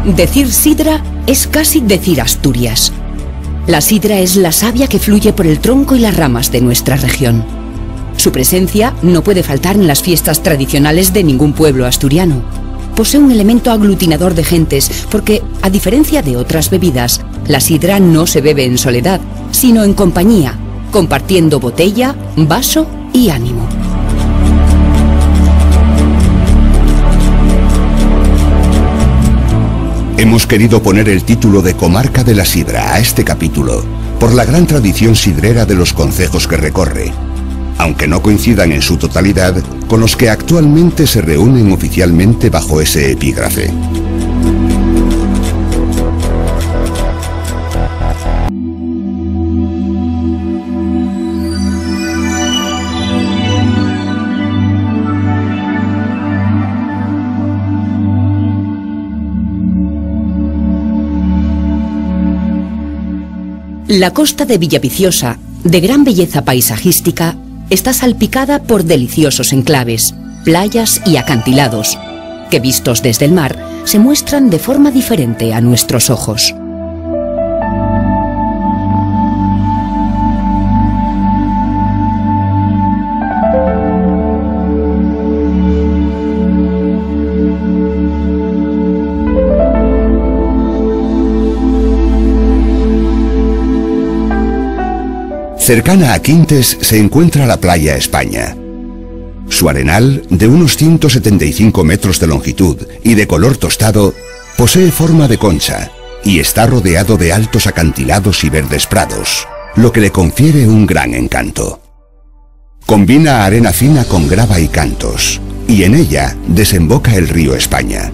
Decir sidra es casi decir Asturias. La sidra es la savia que fluye por el tronco y las ramas de nuestra región. Su presencia no puede faltar en las fiestas tradicionales de ningún pueblo asturiano. Posee un elemento aglutinador de gentes porque, a diferencia de otras bebidas, la sidra no se bebe en soledad, sino en compañía, compartiendo botella, vaso y ánimo. Hemos querido poner el título de Comarca de la Sidra a este capítulo por la gran tradición sidrera de los concejos que recorre, aunque no coincidan en su totalidad con los que actualmente se reúnen oficialmente bajo ese epígrafe. La costa de Villaviciosa, de gran belleza paisajística, está salpicada por deliciosos enclaves, playas y acantilados, que vistos desde el mar se muestran de forma diferente a nuestros ojos. Cercana a Quintes se encuentra la playa España. Su arenal, de unos 175 metros de longitud y de color tostado, posee forma de concha y está rodeado de altos acantilados y verdes prados, lo que le confiere un gran encanto. Combina arena fina con grava y cantos, y en ella desemboca el río España.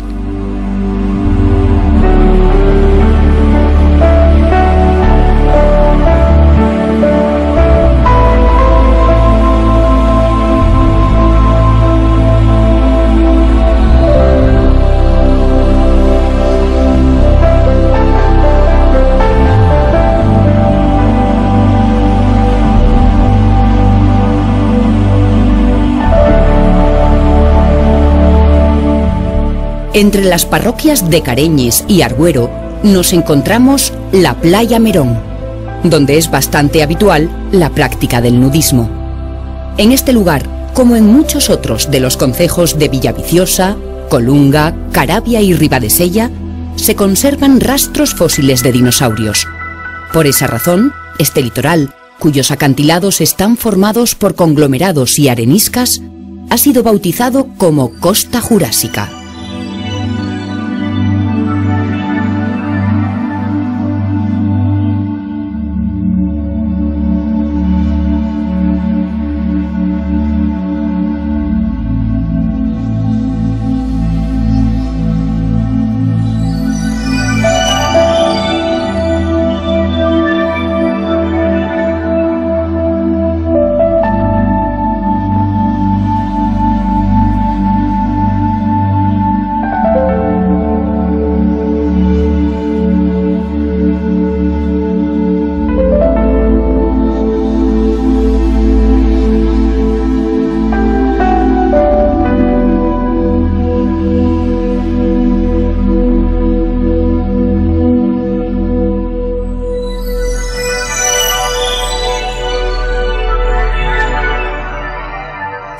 Entre las parroquias de Careñes y Argüero nos encontramos la Playa Merón, donde es bastante habitual la práctica del nudismo. En este lugar, como en muchos otros de los concejos de Villaviciosa, Colunga, Caravia y Ribadesella, se conservan rastros fósiles de dinosaurios. Por esa razón, este litoral, cuyos acantilados están formados por conglomerados y areniscas, ha sido bautizado como Costa Jurásica.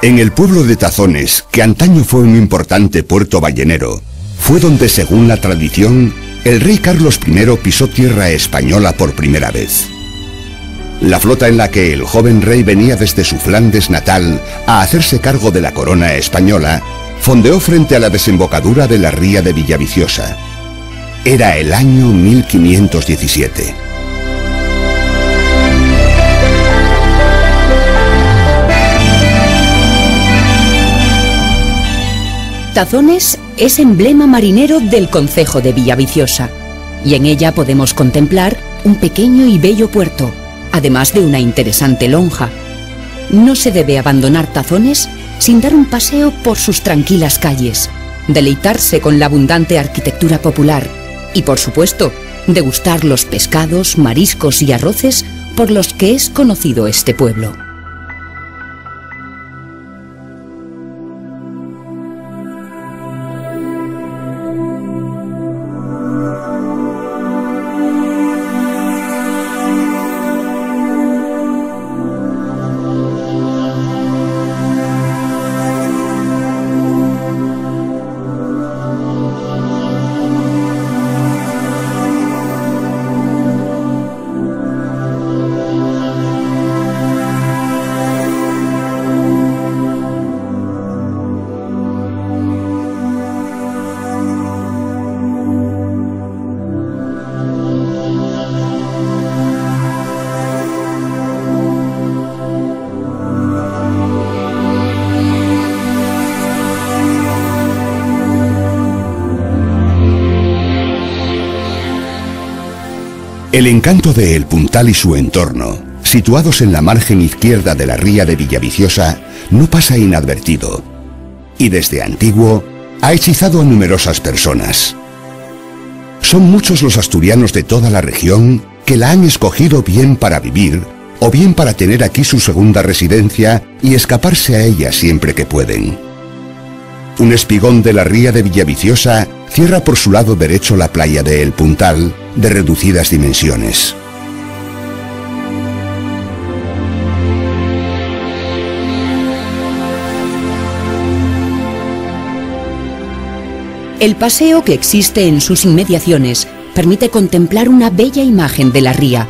En el pueblo de Tazones, que antaño fue un importante puerto ballenero, fue donde, según la tradición, el rey Carlos I pisó tierra española por primera vez. La flota en la que el joven rey venía desde su Flandes natal a hacerse cargo de la corona española, fondeó frente a la desembocadura de la ría de Villaviciosa. Era el año 1517. Tazones es emblema marinero del concejo de Villaviciosa, y en ella podemos contemplar un pequeño y bello puerto, además de una interesante lonja. No se debe abandonar Tazones sin dar un paseo por sus tranquilas calles, deleitarse con la abundante arquitectura popular y, por supuesto, degustar los pescados, mariscos y arroces por los que es conocido este pueblo. El encanto de El Puntal y su entorno, situados en la margen izquierda de la ría de Villaviciosa, no pasa inadvertido, y desde antiguo ha hechizado a numerosas personas. Son muchos los asturianos de toda la región que la han escogido bien para vivir o bien para tener aquí su segunda residencia y escaparse a ella siempre que pueden. Un espigón de la ría de Villaviciosa cierra por su lado derecho la playa de El Puntal, de reducidas dimensiones. El paseo que existe en sus inmediaciones permite contemplar una bella imagen de la ría,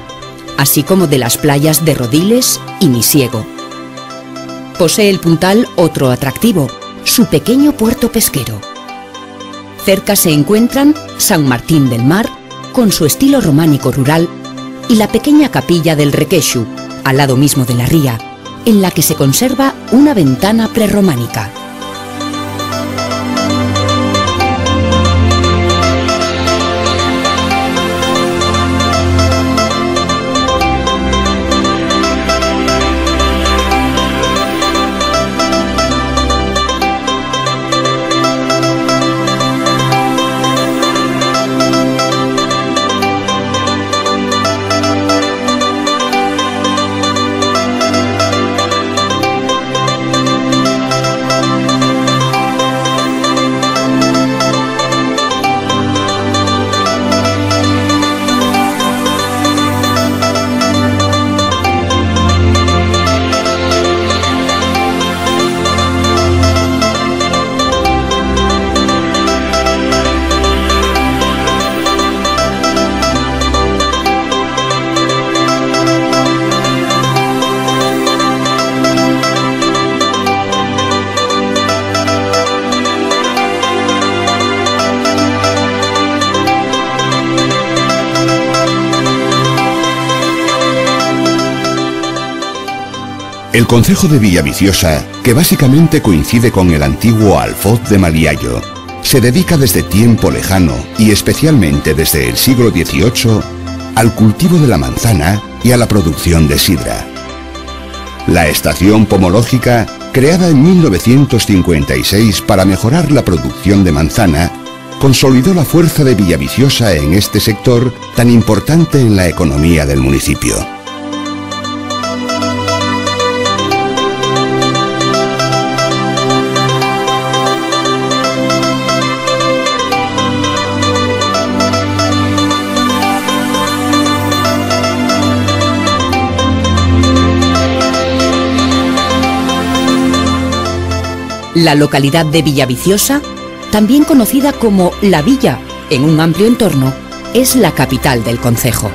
así como de las playas de Rodiles y Misiego. Posee El Puntal otro atractivo, su pequeño puerto pesquero. Cerca se encuentran San Martín del Mar, con su estilo románico rural, y la pequeña capilla del Requexu, al lado mismo de la ría, en la que se conserva una ventana prerrománica. El concejo de Villaviciosa, que básicamente coincide con el antiguo Alfoz de Maliayo, se dedica desde tiempo lejano y especialmente desde el siglo XVIII al cultivo de la manzana y a la producción de sidra. La estación pomológica, creada en 1956 para mejorar la producción de manzana, consolidó la fuerza de Villaviciosa en este sector tan importante en la economía del municipio. La localidad de Villaviciosa, también conocida como La Villa en un amplio entorno, es la capital del concejo.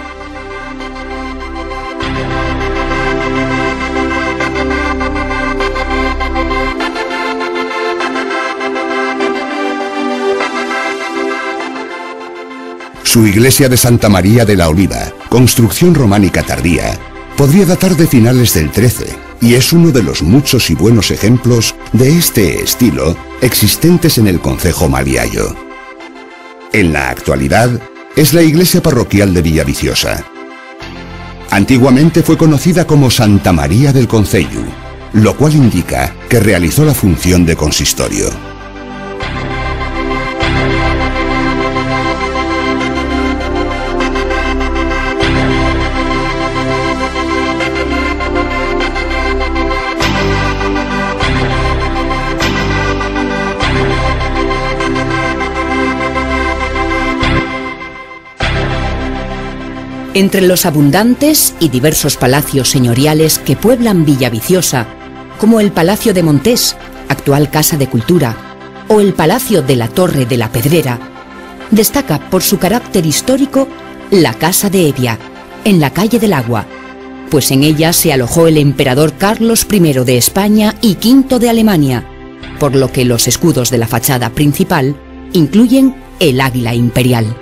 Su iglesia de Santa María de la Oliva, construcción románica tardía, podría datar de finales del XIII y es uno de los muchos y buenos ejemplos de este estilo existentes en el concejo maliayo. En la actualidad es la iglesia parroquial de Villaviciosa. Antiguamente fue conocida como Santa María del Concello, lo cual indica que realizó la función de consistorio. Entre los abundantes y diversos palacios señoriales que pueblan Villaviciosa, como el Palacio de Montés, actual Casa de Cultura, o el Palacio de la Torre de la Pedrera, destaca por su carácter histórico la Casa de Evia, en la Calle del Agua, pues en ella se alojó el emperador Carlos I de España y V de Alemania, por lo que los escudos de la fachada principal incluyen el águila imperial.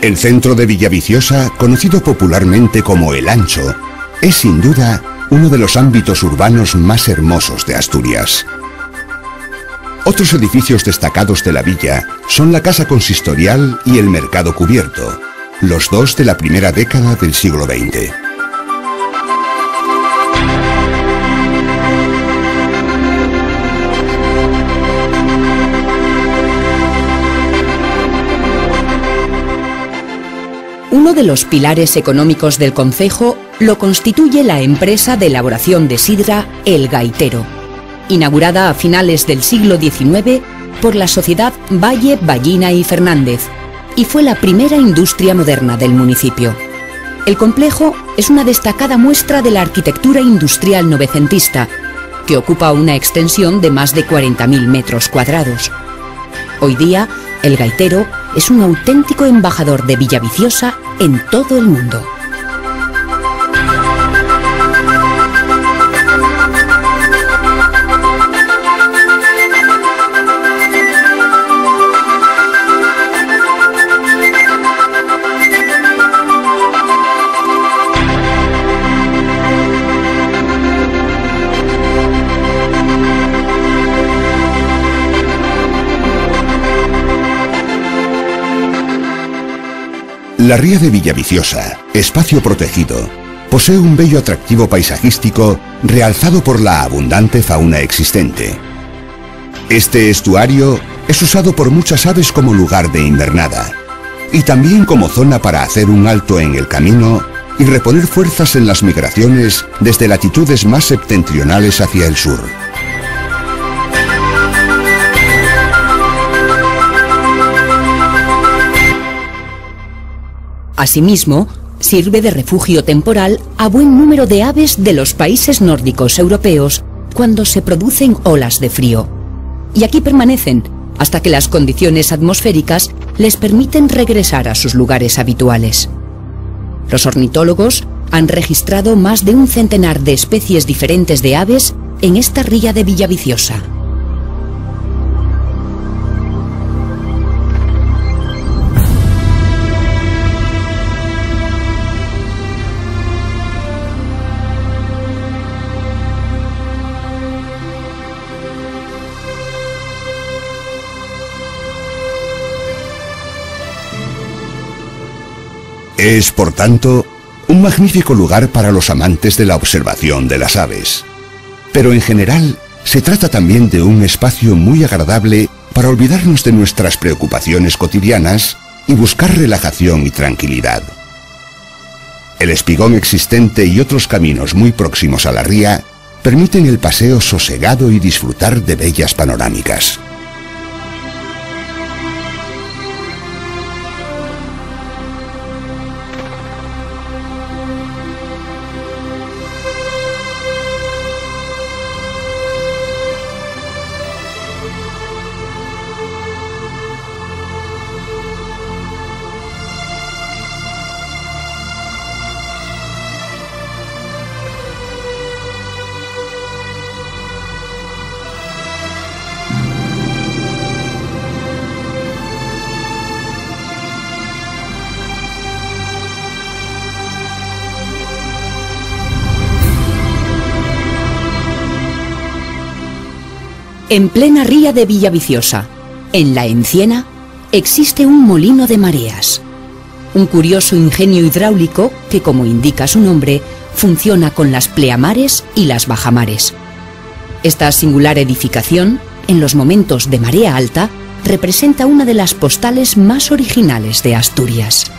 El centro de Villaviciosa, conocido popularmente como El Ancho, es sin duda uno de los ámbitos urbanos más hermosos de Asturias. Otros edificios destacados de la villa son la Casa Consistorial y el Mercado Cubierto, los dos de la primera década del siglo XX. Uno de los pilares económicos del concejo lo constituye la empresa de elaboración de sidra El Gaitero, inaugurada a finales del siglo XIX por la sociedad Valle, Ballina y Fernández, y fue la primera industria moderna del municipio. El complejo es una destacada muestra de la arquitectura industrial novecentista, que ocupa una extensión de más de 40.000 metros cuadrados. Hoy día, El Gaitero es un auténtico embajador de Villaviciosa en todo el mundo. La ría de Villaviciosa, espacio protegido, posee un bello atractivo paisajístico realzado por la abundante fauna existente. Este estuario es usado por muchas aves como lugar de invernada y también como zona para hacer un alto en el camino y reponer fuerzas en las migraciones desde latitudes más septentrionales hacia el sur. Asimismo, sirve de refugio temporal a buen número de aves de los países nórdicos europeos cuando se producen olas de frío. Y aquí permanecen hasta que las condiciones atmosféricas les permiten regresar a sus lugares habituales. Los ornitólogos han registrado más de un centenar de especies diferentes de aves en esta ría de Villaviciosa. Es, por tanto, un magnífico lugar para los amantes de la observación de las aves. Pero en general, se trata también de un espacio muy agradable para olvidarnos de nuestras preocupaciones cotidianas y buscar relajación y tranquilidad. El espigón existente y otros caminos muy próximos a la ría permiten el paseo sosegado y disfrutar de bellas panorámicas. En plena ría de Villaviciosa, en la Enciena, existe un molino de mareas. Un curioso ingenio hidráulico que, como indica su nombre, funciona con las pleamares y las bajamares. Esta singular edificación, en los momentos de marea alta, representa una de las postales más originales de Asturias.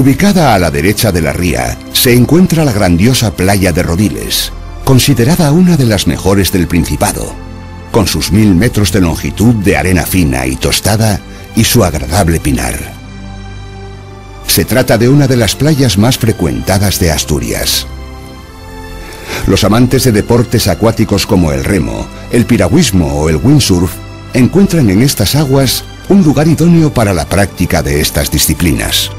Ubicada a la derecha de la ría, se encuentra la grandiosa playa de Rodiles, considerada una de las mejores del Principado, con sus 1000 metros de longitud de arena fina y tostada y su agradable pinar. Se trata de una de las playas más frecuentadas de Asturias. Los amantes de deportes acuáticos como el remo, el piragüismo o el windsurf encuentran en estas aguas un lugar idóneo para la práctica de estas disciplinas.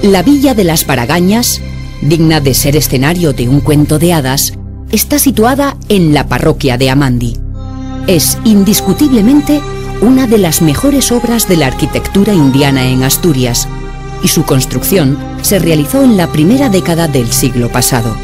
La villa de las Baragañas, digna de ser escenario de un cuento de hadas, está situada en la parroquia de Amandi. Es indiscutiblemente una de las mejores obras de la arquitectura indiana en Asturias, y su construcción se realizó en la primera década del siglo pasado.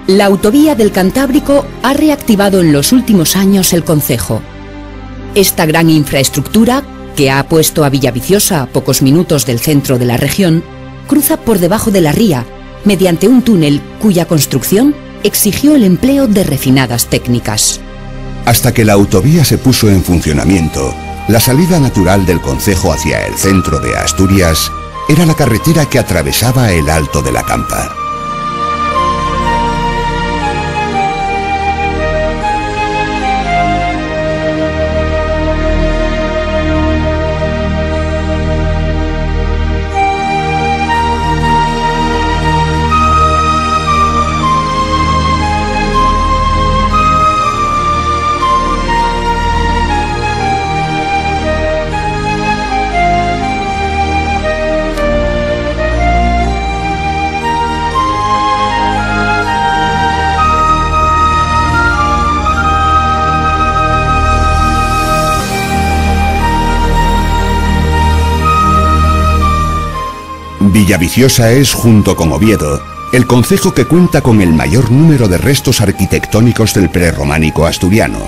La autovía del Cantábrico ha reactivado en los últimos años el concejo. Esta gran infraestructura, que ha puesto a Villaviciosa a pocos minutos del centro de la región, cruza por debajo de la ría, mediante un túnel cuya construcción exigió el empleo de refinadas técnicas. Hasta que la autovía se puso en funcionamiento, la salida natural del concejo hacia el centro de Asturias era la carretera que atravesaba el Alto de la Campa. Villaviciosa es, junto con Oviedo, el concejo que cuenta con el mayor número de restos arquitectónicos del prerrománico asturiano,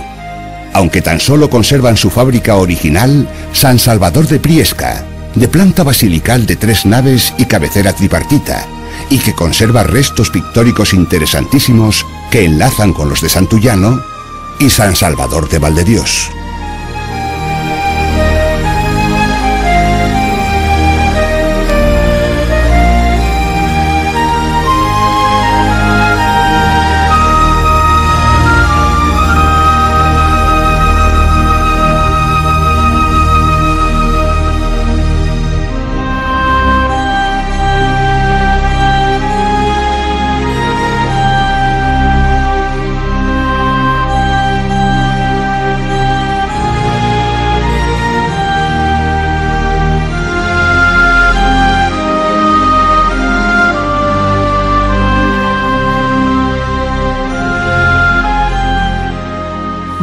aunque tan solo conservan su fábrica original, San Salvador de Priesca, de planta basilical de 3 naves y cabecera tripartita, y que conserva restos pictóricos interesantísimos que enlazan con los de Santullano y San Salvador de Valdedios.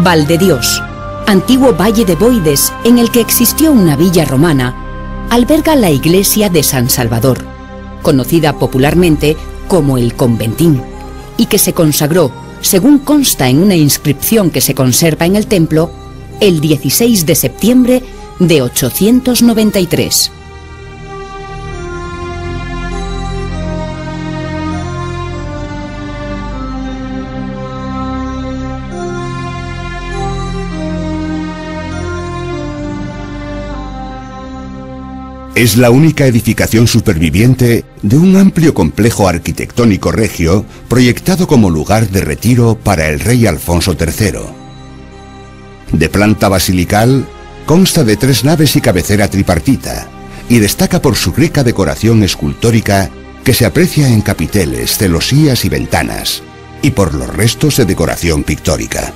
Valdedios, antiguo valle de Boides en el que existió una villa romana, alberga la iglesia de San Salvador, conocida popularmente como el Conventín, y que se consagró, según consta en una inscripción que se conserva en el templo, el 16 de septiembre de 893. Es la única edificación superviviente de un amplio complejo arquitectónico regio proyectado como lugar de retiro para el rey Alfonso III. De planta basilical, consta de 3 naves y cabecera tripartita, y destaca por su rica decoración escultórica que se aprecia en capiteles, celosías y ventanas, y por los restos de decoración pictórica.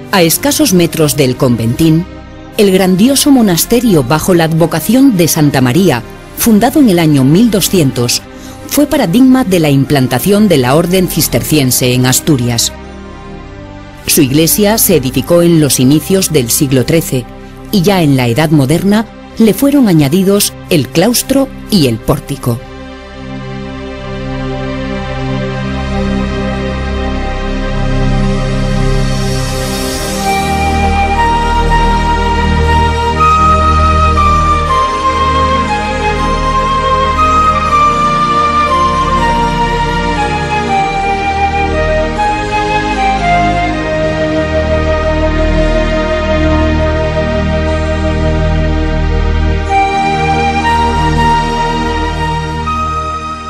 A escasos metros del Conventín, el grandioso monasterio bajo la advocación de Santa María, fundado en el año 1200, fue paradigma de la implantación de la orden cisterciense en Asturias. Su iglesia se edificó en los inicios del siglo XIII y ya en la Edad Moderna le fueron añadidos el claustro y el pórtico.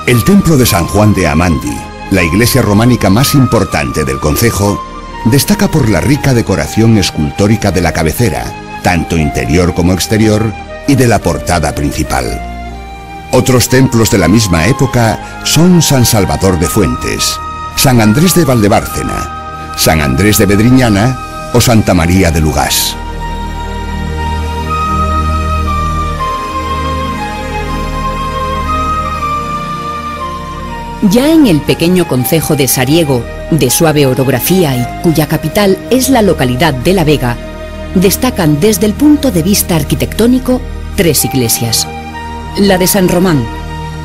El templo de San Juan de Amandi, la iglesia románica más importante del concejo, destaca por la rica decoración escultórica de la cabecera, tanto interior como exterior, y de la portada principal. Otros templos de la misma época son San Salvador de Fuentes, San Andrés de Valdebárcena, San Andrés de Bedriñana o Santa María de Lugás. Ya en el pequeño concejo de Sariego, de suave orografía y cuya capital es la localidad de La Vega, destacan desde el punto de vista arquitectónico 3 iglesias. La de San Román,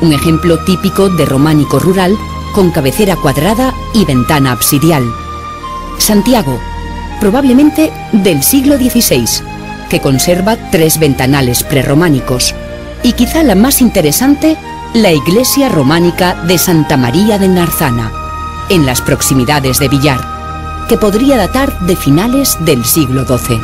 un ejemplo típico de románico rural con cabecera cuadrada y ventana absidial. Santiago, probablemente del siglo XVI, que conserva 3 ventanales prerrománicos, y quizá la más interesante, la iglesia románica de Santa María de Narzana, en las proximidades de Villar, que podría datar de finales del siglo XII.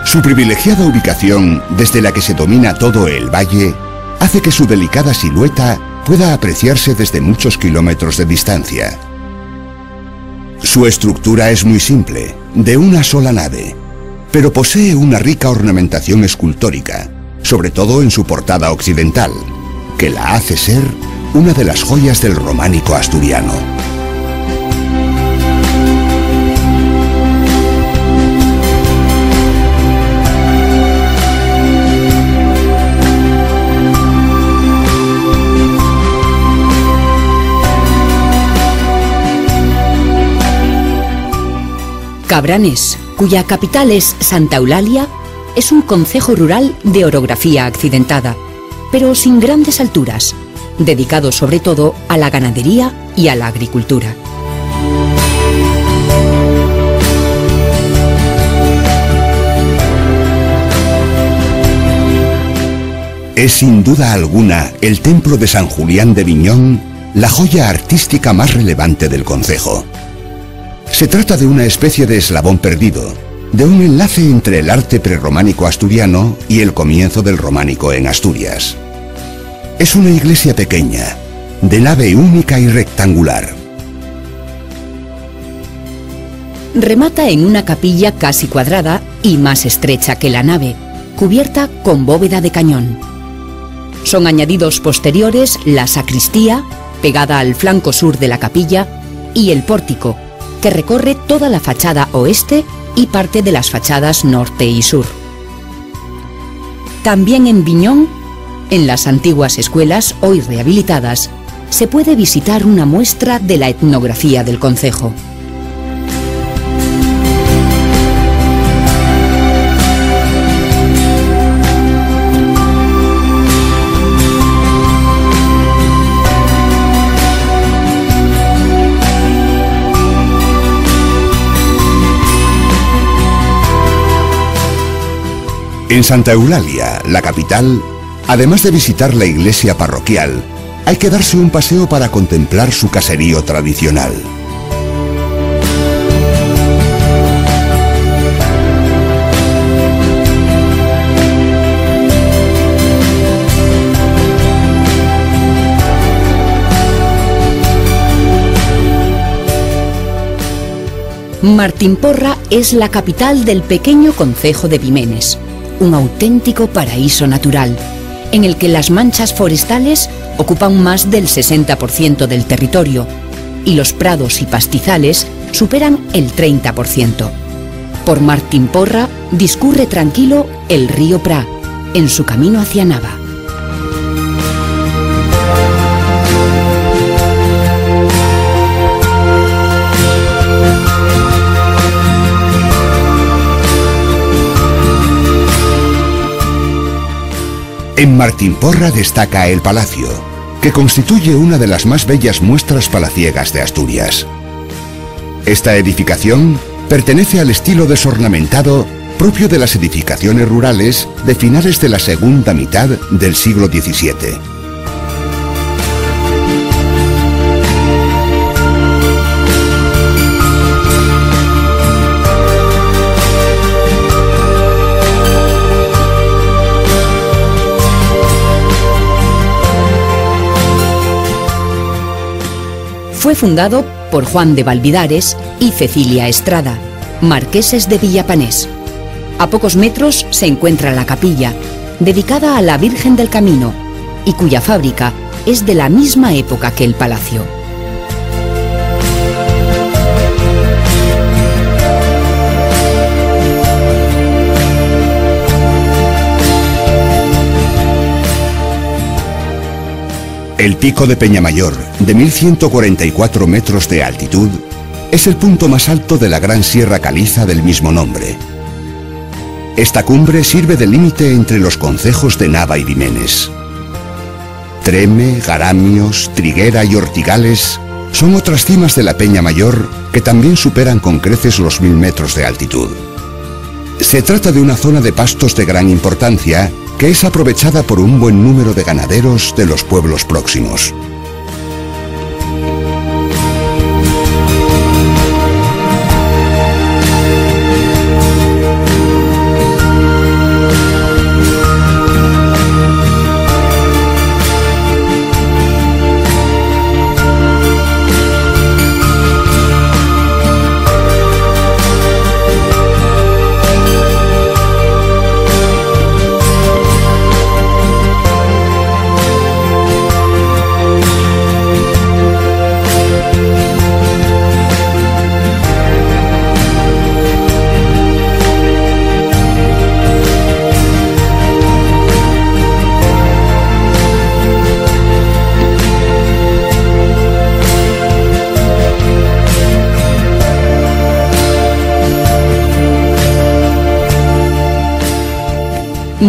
Su privilegiada ubicación, desde la que se domina todo el valle, hace que su delicada silueta pueda apreciarse desde muchos kilómetros de distancia. Su estructura es muy simple, de una sola nave, pero posee una rica ornamentación escultórica, sobre todo en su portada occidental, que la hace ser una de las joyas del románico asturiano. Cabranes, cuya capital es Santa Eulalia, es un concejo rural de orografía accidentada, pero sin grandes alturas, dedicado sobre todo a la ganadería y a la agricultura. Es sin duda alguna el templo de San Julián de Viñón la joya artística más relevante del concejo. Se trata de una especie de eslabón perdido, de un enlace entre el arte prerrománico asturiano y el comienzo del románico en Asturias. Es una iglesia pequeña, de nave única y rectangular. remata en una capilla casi cuadrada y más estrecha que la nave, cubierta con bóveda de cañón. Son añadidos posteriores la sacristía, pegada al flanco sur de la capilla, y el pórtico, que recorre toda la fachada oeste y parte de las fachadas norte y sur. También en Viñón, en las antiguas escuelas hoy rehabilitadas, se puede visitar una muestra de la etnografía del concejo. En Santa Eulalia, la capital, además de visitar la iglesia parroquial, hay que darse un paseo para contemplar su caserío tradicional. Martimporra es la capital del pequeño concejo de Vimenes, un auténtico paraíso natural, en el que las manchas forestales ocupan más del 60% del territorio y los prados y pastizales superan el 30%. Por Martimporra discurre tranquilo el río Pra, en su camino hacia Nava. En Martimporra destaca el palacio, que constituye una de las más bellas muestras palaciegas de Asturias. Esta edificación pertenece al estilo desornamentado propio de las edificaciones rurales de finales de la segunda mitad del siglo XVII. Fue fundado por Juan de Valvidares y Cecilia Estrada, marqueses de Villapanés. A pocos metros se encuentra la capilla, dedicada a la Virgen del Camino, y cuya fábrica es de la misma época que el palacio. El pico de Peñamayor, de 1144 metros de altitud, es el punto más alto de la gran sierra caliza del mismo nombre. Esta cumbre sirve de límite entre los concejos de Nava y Vimenes. Treme, Garamios, Triguera y Ortigales son otras cimas de la Peñamayor que también superan con creces los 1000 metros de altitud. Se trata de una zona de pastos de gran importancia que es aprovechada por un buen número de ganaderos de los pueblos próximos.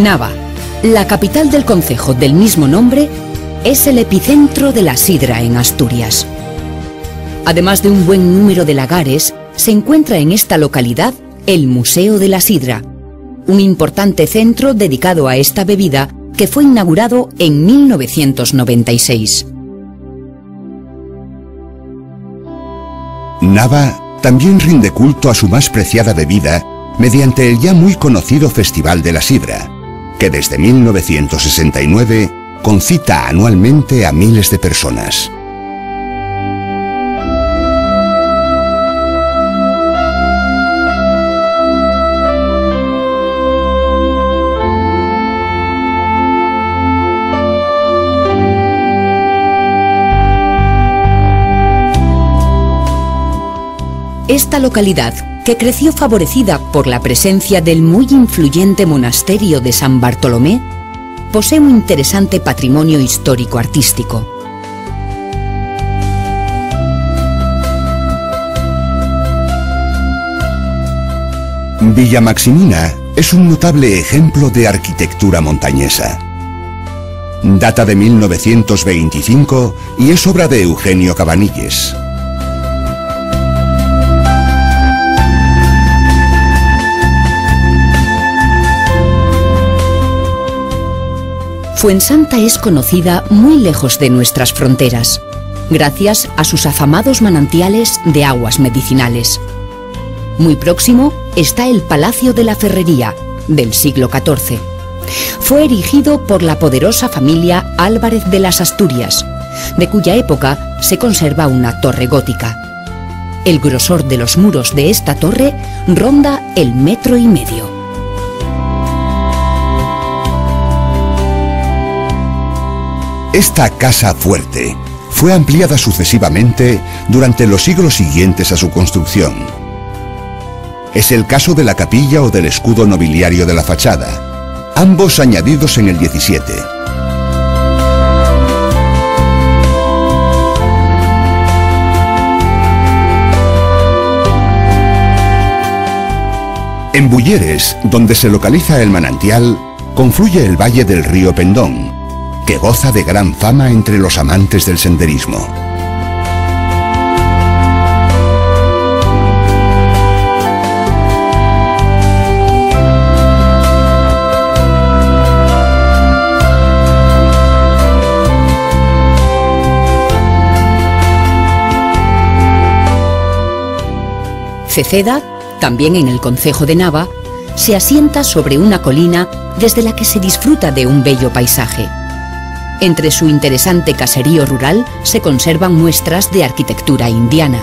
Nava, la capital del concejo del mismo nombre, es el epicentro de la sidra en Asturias. Además de un buen número de lagares, se encuentra en esta localidad el Museo de la Sidra, un importante centro dedicado a esta bebida que fue inaugurado en 1996. Nava también rinde culto a su más preciada bebida mediante el ya muy conocido Festival de la Sidra, que desde 1969 concita anualmente a miles de personas. Esta localidad, que creció favorecida por la presencia del muy influyente monasterio de San Bartolomé, posee un interesante patrimonio histórico-artístico. Villa Maximina es un notable ejemplo de arquitectura montañesa. Data de 1925 y es obra de Eugenio Cabanilles. Fuensanta es conocida muy lejos de nuestras fronteras, gracias a sus afamados manantiales de aguas medicinales. Muy próximo está el Palacio de la Ferrería, del siglo XIV. Fue erigido por la poderosa familia Álvarez de las Asturias, de cuya época se conserva una torre gótica. El grosor de los muros de esta torre ronda el 1,5 metros. Esta casa fuerte fue ampliada sucesivamente durante los siglos siguientes a su construcción. Es el caso de la capilla o del escudo nobiliario de la fachada, ambos añadidos en el 17. En Bulleres, donde se localiza el manantial, confluye el valle del río Pendón, que goza de gran fama entre los amantes del senderismo. Ceceda, también en el concejo de Nava, se asienta sobre una colina desde la que se disfruta de un bello paisaje. Entre su interesante caserío rural se conservan muestras de arquitectura indiana.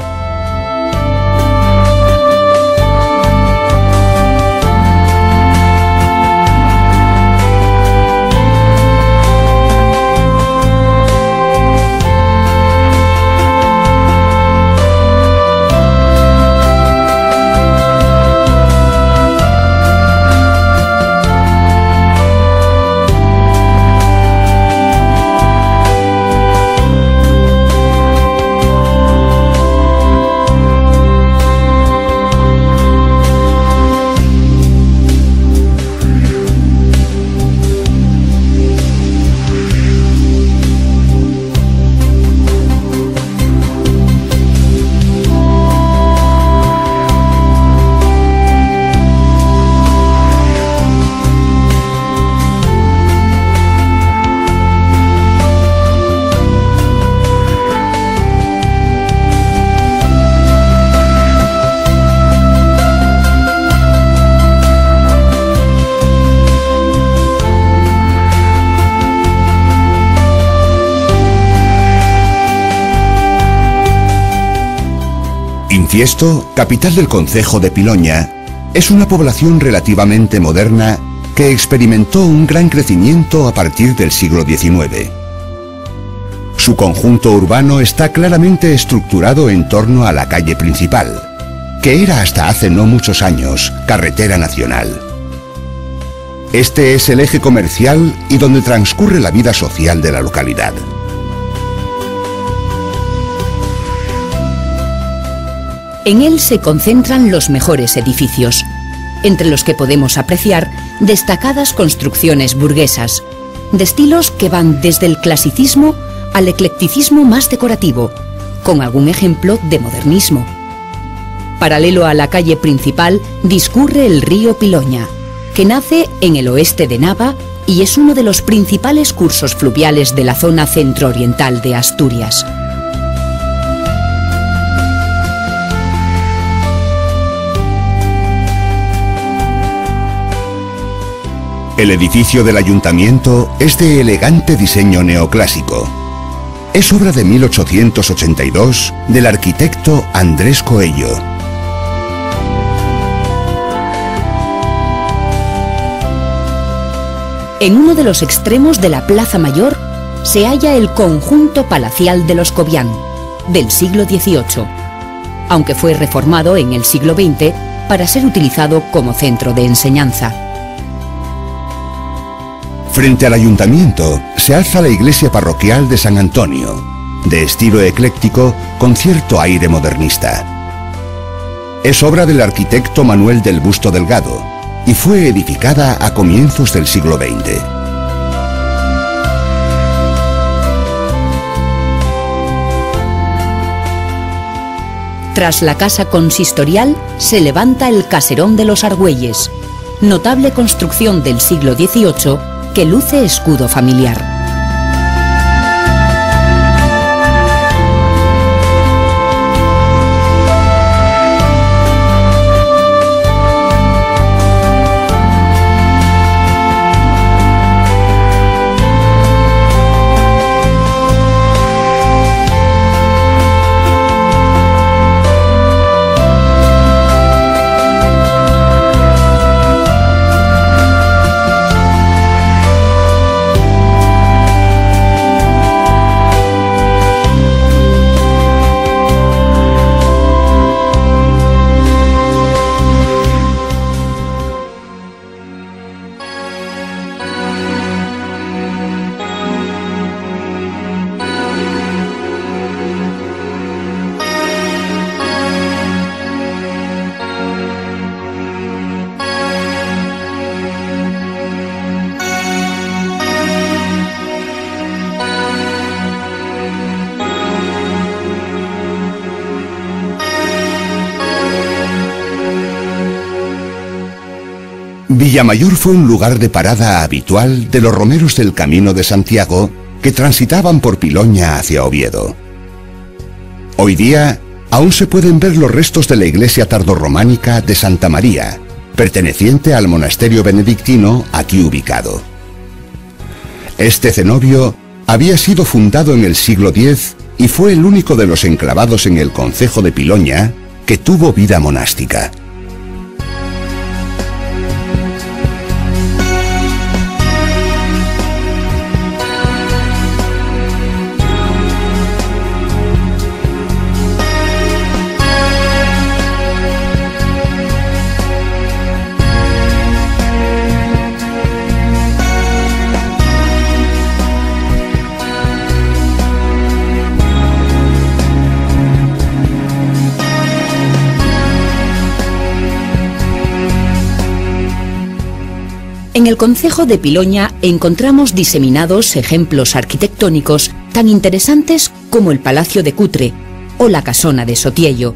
Infiesto, capital del concejo de Piloña, es una población relativamente moderna que experimentó un gran crecimiento a partir del siglo XIX. Su conjunto urbano está claramente estructurado en torno a la calle principal, que era hasta hace no muchos años carretera nacional. Este es el eje comercial y donde transcurre la vida social de la localidad. En él se concentran los mejores edificios, entre los que podemos apreciar destacadas construcciones burguesas, de estilos que van desde el clasicismo al eclecticismo más decorativo, con algún ejemplo de modernismo. Paralelo a la calle principal discurre el río Piloña, que nace en el oeste de Nava y es uno de los principales cursos fluviales de la zona centro-oriental de Asturias. El edificio del ayuntamiento es de elegante diseño neoclásico. Es obra de 1882 del arquitecto Andrés Coello. En uno de los extremos de la Plaza Mayor se halla el conjunto palacial de los Cobián, del siglo XVIII. aunque fue reformado en el siglo XX para ser utilizado como centro de enseñanza. Frente al ayuntamiento se alza la iglesia parroquial de San Antonio, de estilo ecléctico con cierto aire modernista. Es obra del arquitecto Manuel del Busto Delgado y fue edificada a comienzos del siglo XX. Tras la casa consistorial se levanta el caserón de los Argüelles, notable construcción del siglo XVIII que luce escudo familiar. Villamayor fue un lugar de parada habitual de los romeros del Camino de Santiago que transitaban por Piloña hacia Oviedo. Hoy día aún se pueden ver los restos de la iglesia tardorrománica de Santa María, perteneciente al monasterio benedictino aquí ubicado. Este cenobio había sido fundado en el siglo X y fue el único de los enclavados en el concejo de Piloña que tuvo vida monástica. En el concejo de Piloña encontramos diseminados ejemplos arquitectónicos tan interesantes como el Palacio de Cutre o la Casona de Sotiello.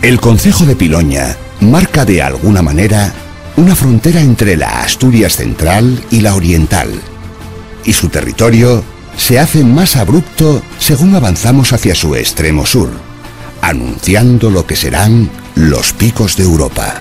El concejo de Piloña marca de alguna manera una frontera entre la Asturias central y la oriental, y su territorio se hace más abrupto según avanzamos hacia su extremo sur, anunciando lo que serán los picos de Europa.